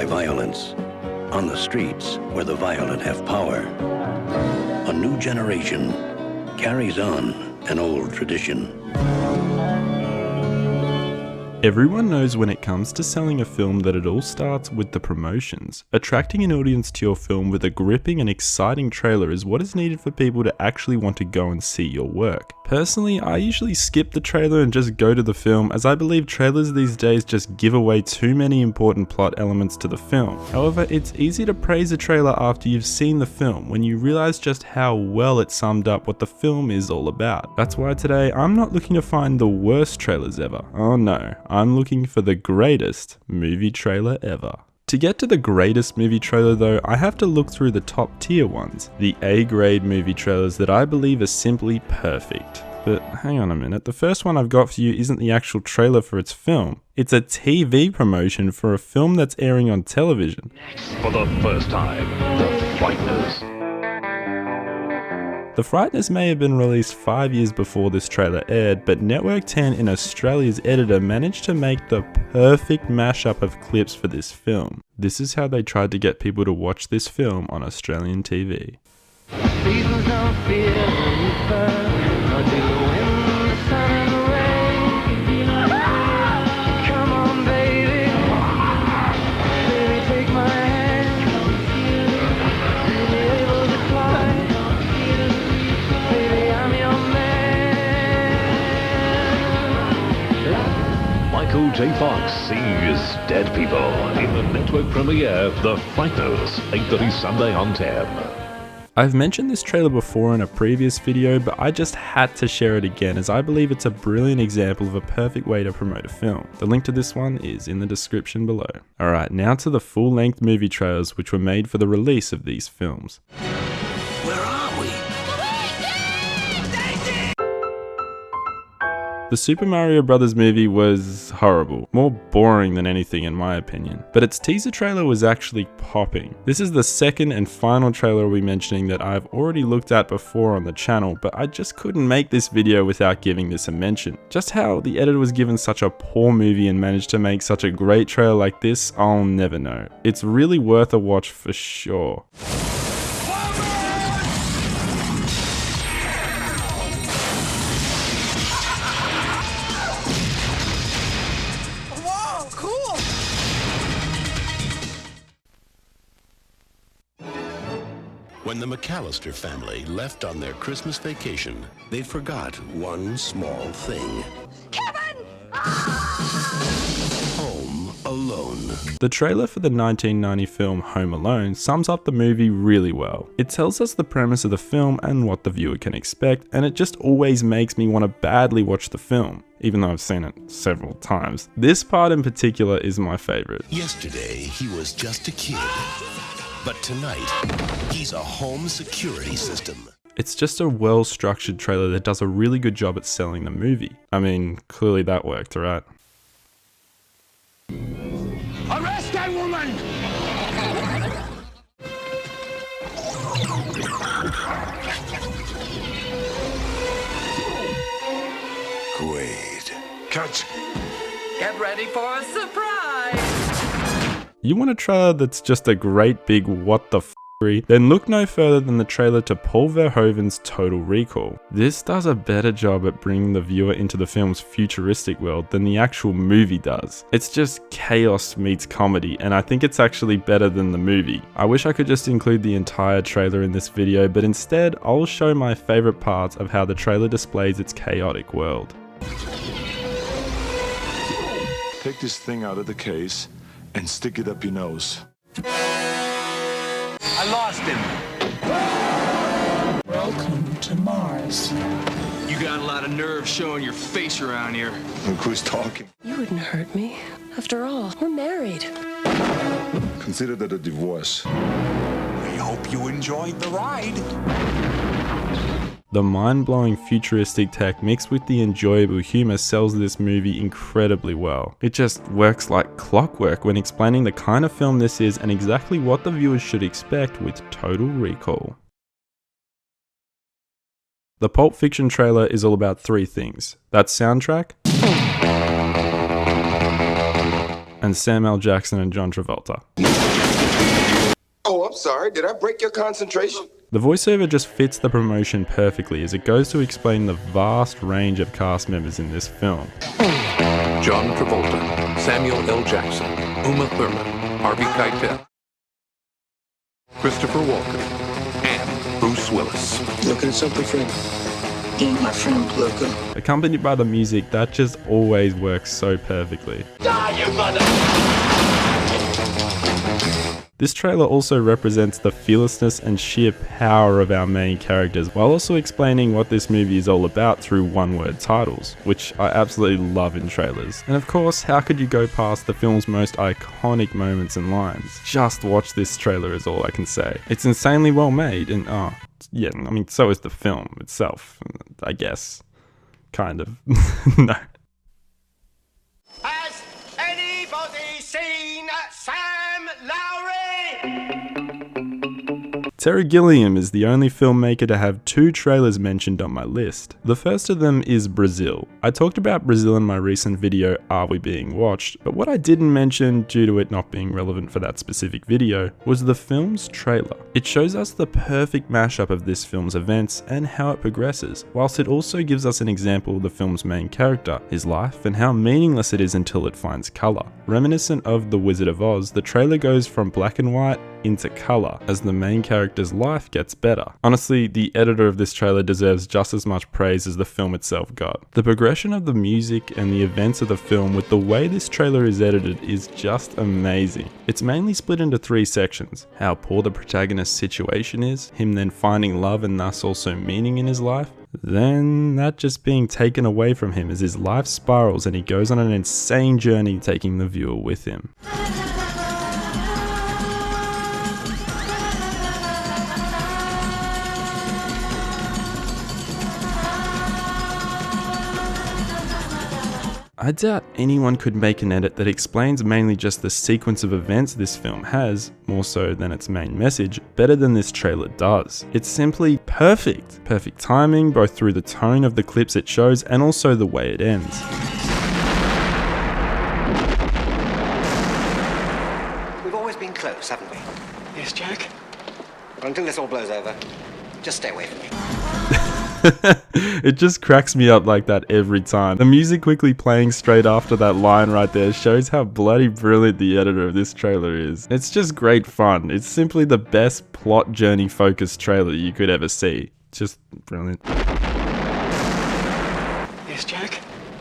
by violence. On the streets where the violent have power. A new generation carries on an old tradition. Everyone knows when it comes to selling a film that it all starts with the promotions. Attracting an audience to your film with a gripping and exciting trailer is what is needed for people to actually want to go and see your work. Personally, I usually skip the trailer and just go to the film, as I believe trailers these days just give away too many important plot elements to the film. However, it's easy to praise a trailer after you've seen the film, when you realize just how well it summed up what the film is all about. That's why today I'm not looking to find the worst trailers ever. Oh no, I'm looking for the greatest movie trailer ever. To get to the greatest movie trailer though, I have to look through the top tier ones, the A-grade movie trailers that I believe are simply perfect. But hang on a minute, the first one I've got for you isn't the actual trailer for its film. It's a TV promotion for a film that's airing on television. For the first time, The Frighteners. The Frighteners may have been released 5 years before this trailer aired, but Network 10 in Australia's editor managed to make the perfect mashup of clips for this film. This is how they tried to get people to watch this film on Australian TV. Michael J. Fox sees dead people in the network premiere, The Frighteners, 8:30 Sunday on 10. I've mentioned this trailer before in a previous video, but I just had to share it again as I believe it's a brilliant example of a perfect way to promote a film. The link to this one is in the description below. Alright, now to the full-length movie trailers which were made for the release of these films. Where are we? The Super Mario Bros. Movie was horrible, more boring than anything in my opinion, but its teaser trailer was actually popping. This is the second and final trailer we'll be mentioning that I've already looked at before on the channel, but I just couldn't make this video without giving this a mention. Just how the editor was given such a poor movie and managed to make such a great trailer like this, I'll never know. It's really worth a watch for sure. When the McAllister family left on their Christmas vacation, they forgot one small thing. Kevin! Home Alone. The trailer for the 1990 film Home Alone sums up the movie really well. It tells us the premise of the film and what the viewer can expect, and it just always makes me want to badly watch the film, even though I've seen it several times. This part in particular is my favorite. Yesterday, he was just a kid. But tonight, he's a home security system. It's just a well-structured trailer that does a really good job at selling the movie. I mean, clearly that worked, right? Arrest that woman! Great. Catch. Get ready for a surprise! You want a trailer that's just a great big what the f***ery? Then look no further than the trailer to Paul Verhoeven's Total Recall. This does a better job at bringing the viewer into the film's futuristic world than the actual movie does. It's just chaos meets comedy, and I think it's actually better than the movie. I wish I could just include the entire trailer in this video, but instead I'll show my favorite parts of how the trailer displays its chaotic world. Take this thing out of the case and stick it up your nose. I lost him. Welcome to Mars. You got a lot of nerve showing your face around here. Look who's talking. You wouldn't hurt me. After all, we're married. Consider that a divorce. We hope you enjoyed the ride. The mind-blowing futuristic tech mixed with the enjoyable humor sells this movie incredibly well. It just works like clockwork when explaining the kind of film this is and exactly what the viewers should expect with Total Recall. The Pulp Fiction trailer is all about three things. That soundtrack, and Samuel L. Jackson and John Travolta. Oh, I'm sorry. Did I break your concentration? The voiceover just fits the promotion perfectly as it goes to explain the vast range of cast members in this film. John Travolta, Samuel L. Jackson, Uma Thurman, Harvey Keitel, Christopher Walken, and Bruce Willis. Looking at something, friend? Ain't my friend, Luca. Accompanied by the music that just always works so perfectly. Die, you mother! This trailer also represents the fearlessness and sheer power of our main characters, while also explaining what this movie is all about through one-word titles, which I absolutely love in trailers. And of course, how could you go past the film's most iconic moments and lines? Just watch this trailer is all I can say. It's insanely well made, and yeah, I mean, so is the film itself, I guess. Kind of. No. Has anybody seen Sam Lowry? Terry Gilliam is the only filmmaker to have 2 trailers mentioned on my list. The first of them is Brazil. I talked about Brazil in my recent video, Are We Being Watched? But what I didn't mention, due to it not being relevant for that specific video, was the film's trailer. It shows us the perfect mashup of this film's events and how it progresses, whilst it also gives us an example of the film's main character, his life, and how meaningless it is until it finds colour. Reminiscent of The Wizard of Oz, the trailer goes from black and white into colour as the main character's life gets better. Honestly, the editor of this trailer deserves just as much praise as the film itself got. The progression of the music and the events of the film with the way this trailer is edited is just amazing. It's mainly split into 3 sections: how poor the protagonist's situation is, him then finding love and thus also meaning in his life, then that just being taken away from him as his life spirals and he goes on an insane journey taking the viewer with him. I doubt anyone could make an edit that explains mainly just the sequence of events this film has, more so than its main message, better than this trailer does. It's simply perfect. Perfect timing, both through the tone of the clips it shows and also the way it ends. We've always been close, haven't we? Yes, Jack? Well, until this all blows over, just stay away from me. It just cracks me up like that every time. The music quickly playing straight after that line right there shows how bloody brilliant the editor of this trailer is. It's just great fun. It's simply the best plot journey focused trailer you could ever see. Just brilliant. Yes, Jack?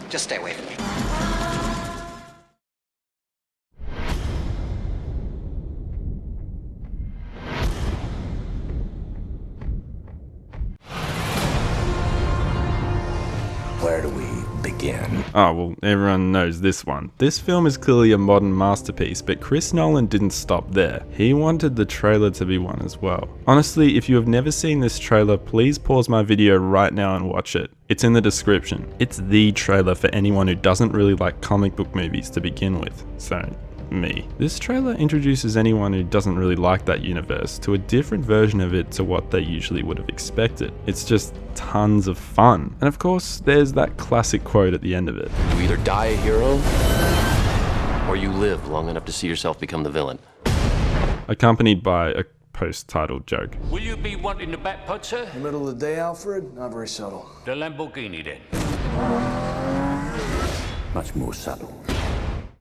Just stay away from me. Where do we begin? Oh, well, everyone knows this one. This film is clearly a modern masterpiece, but Chris Nolan didn't stop there. He wanted the trailer to be one as well. Honestly, if you have never seen this trailer, please pause my video right now and watch it. It's in the description. It's the trailer for anyone who doesn't really like comic book movies to begin with. So, me. This trailer introduces anyone who doesn't really like that universe to a different version of it to what they usually would have expected. It's just tons of fun. And of course, there's that classic quote at the end of it. You either die a hero, or you live long enough to see yourself become the villain. Accompanied by a post-titled joke. Will you be wanting the back putt, sir? In the middle of the day, Alfred? Not very subtle. The Lamborghini, then. Much more subtle.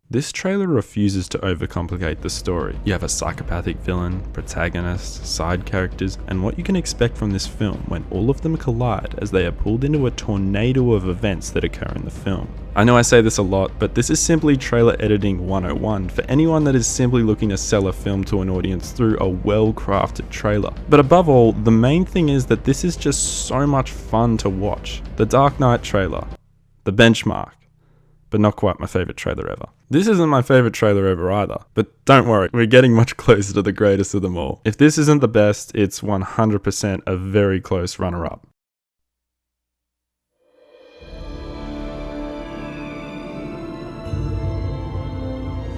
This trailer refuses to overcomplicate the story. You have a psychopathic villain, protagonist, side characters, and what you can expect from this film when all of them collide as they are pulled into a tornado of events that occur in the film. I know I say this a lot, but this is simply trailer editing 101 for anyone that is simply looking to sell a film to an audience through a well-crafted trailer. But above all, the main thing is that this is just so much fun to watch. The Dark Knight trailer. The benchmark. But not quite my favourite trailer ever. This isn't my favourite trailer ever either, but don't worry, we're getting much closer to the greatest of them all. If this isn't the best, it's 100% a very close runner-up.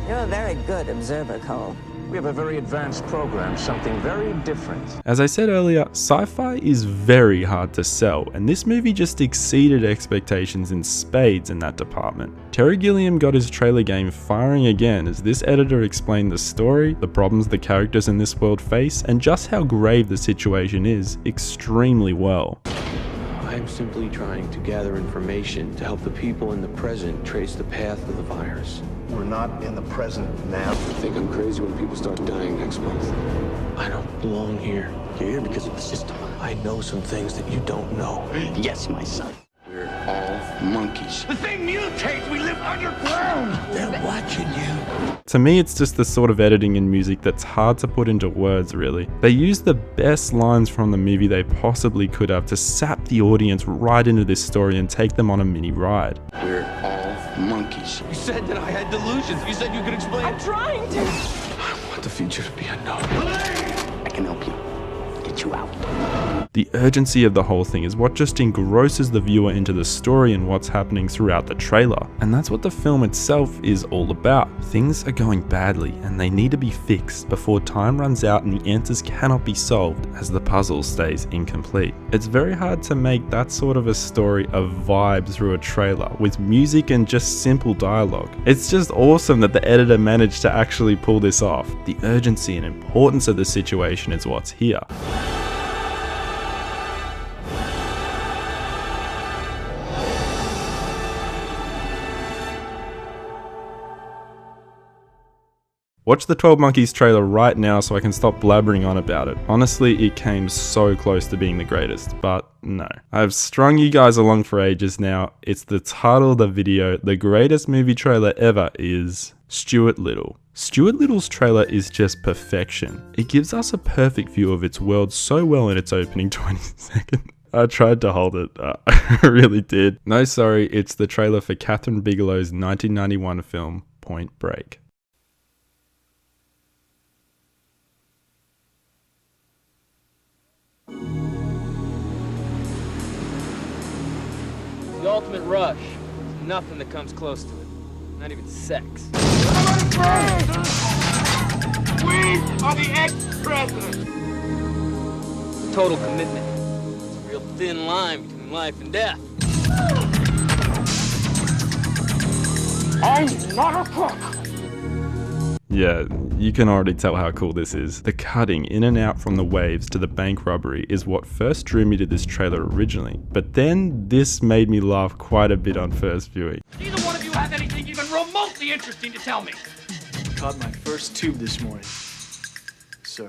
You're a very good observer, Cole. We have a very advanced program, something very different. As I said earlier, sci-fi is very hard to sell, and this movie just exceeded expectations in spades in that department. Terry Gilliam got his trailer game firing again as this editor explained the story, the problems the characters in this world face, and just how grave the situation is extremely well. I am simply trying to gather information to help the people in the present trace the path of the virus. We're not in the present now. I think I'm crazy when people start dying next month. I don't belong here. You're here because of the system. I know some things that you don't know. Yes, my son. We're all monkeys. The thing mutates. We live underground. They're watching you. To me, it's just the sort of editing in music that's hard to put into words, really. They use the best lines from the movie they possibly could have to sap the audience right into this story and take them on a mini ride. We're all monkeys. You said that I had delusions. You said you could explain. I'm trying to. I want the future to be unknown. I can help you. Get you out. The urgency of the whole thing is what just engrosses the viewer into the story and what's happening throughout the trailer. And that's what the film itself is all about. Things are going badly and they need to be fixed before time runs out and the answers cannot be solved as the puzzle stays incomplete. It's very hard to make that sort of a story a vibe through a trailer with music and just simple dialogue. It's just awesome that the editor managed to actually pull this off. The urgency and importance of the situation is what's here. Watch the 12 Monkeys trailer right now so I can stop blabbering on about it. Honestly, it came so close to being the greatest, but no. I've strung you guys along for ages now. It's the title of the video. The greatest movie trailer ever is Stuart Little. Stuart Little's trailer is just perfection. It gives us a perfect view of its world so well in its opening 20 seconds. I tried to hold it, I really did. No, sorry, it's the trailer for Catherine Bigelow's 1991 film, Point Break. The ultimate rush. There's nothing that comes close to it. Not even sex. We are the ex-president. Total commitment. It's a real thin line between life and death. I'm not a crook. Yeah, you can already tell how cool this is. The cutting in and out from the waves to the bank robbery is what first drew me to this trailer originally, but then this made me laugh quite a bit on first viewing. Neither one of you has anything even remotely interesting to tell me. Caught my first tube this morning, sir.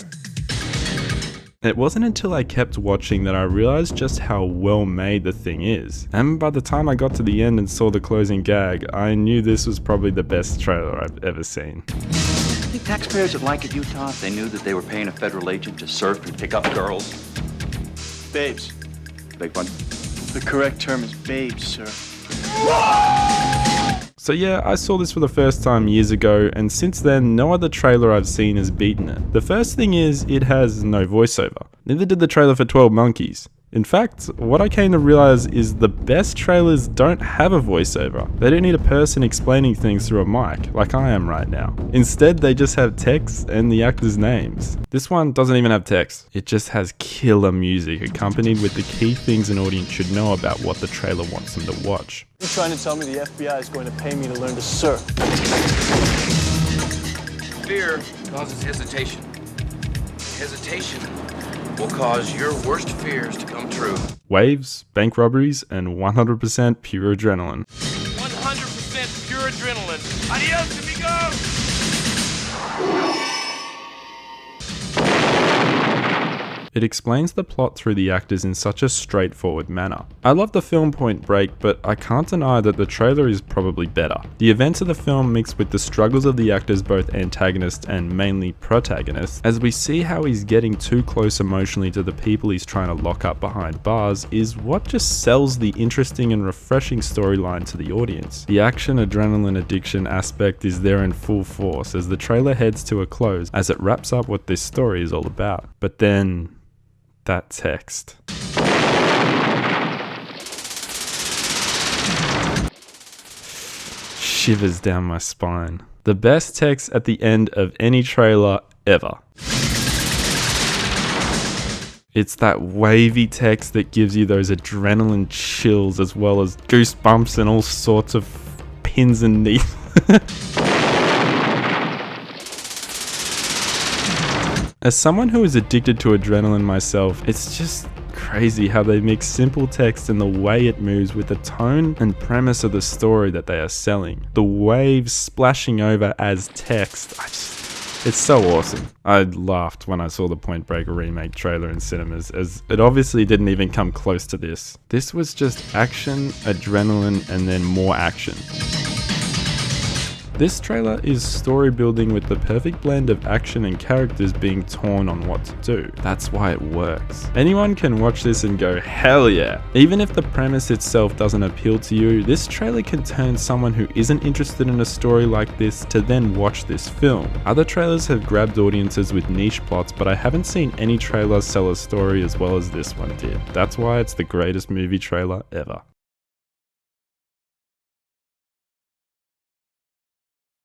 It wasn't until I kept watching that I realized just how well made the thing is. And by the time I got to the end and saw the closing gag, I knew this was probably the best trailer I've ever seen. Think taxpayers would like it, Utah, if they knew that they were paying a federal agent to surf and pick up girls? Babes. Big one. The correct term is babes, sir. So yeah, I saw this for the first time years ago, and since then, no other trailer I've seen has beaten it. The first thing is, it has no voiceover. Neither did the trailer for 12 Monkeys. In fact, what I came to realize is the best trailers don't have a voiceover. They don't need a person explaining things through a mic, like I am right now. Instead, they just have text and the actors' names. This one doesn't even have text. It just has killer music accompanied with the key things an audience should know about what the trailer wants them to watch. You're trying to tell me the FBI is going to pay me to learn to surf? Fear causes hesitation. Hesitation will cause your worst fears to come true. Waves, bank robberies, and 100% pure adrenaline. 100% pure adrenaline. Adios, amigos! It explains the plot through the actors in such a straightforward manner. I love the film Point Break, but I can't deny that the trailer is probably better. The events of the film mixed with the struggles of the actors, both antagonist and mainly protagonist, as we see how he's getting too close emotionally to the people he's trying to lock up behind bars, is what just sells the interesting and refreshing storyline to the audience. The action, adrenaline, addiction aspect is there in full force as the trailer heads to a close as it wraps up what this story is all about. But then that text. Shivers down my spine. The best text at the end of any trailer ever. It's that wavy text that gives you those adrenaline chills as well as goosebumps and all sorts of pins and needles. As someone who is addicted to adrenaline myself, it's just crazy how they mix simple text and the way it moves with the tone and premise of the story that they are selling. The waves splashing over as text, it's so awesome. I laughed when I saw the Point Break remake trailer in cinemas, as it obviously didn't even come close to this. This was just action, adrenaline, and then more action. This trailer is story building with the perfect blend of action and characters being torn on what to do. That's why it works. Anyone can watch this and go, hell yeah. Even if the premise itself doesn't appeal to you, this trailer can turn someone who isn't interested in a story like this to then watch this film. Other trailers have grabbed audiences with niche plots, but I haven't seen any trailer sell a story as well as this one did. That's why it's the greatest movie trailer ever.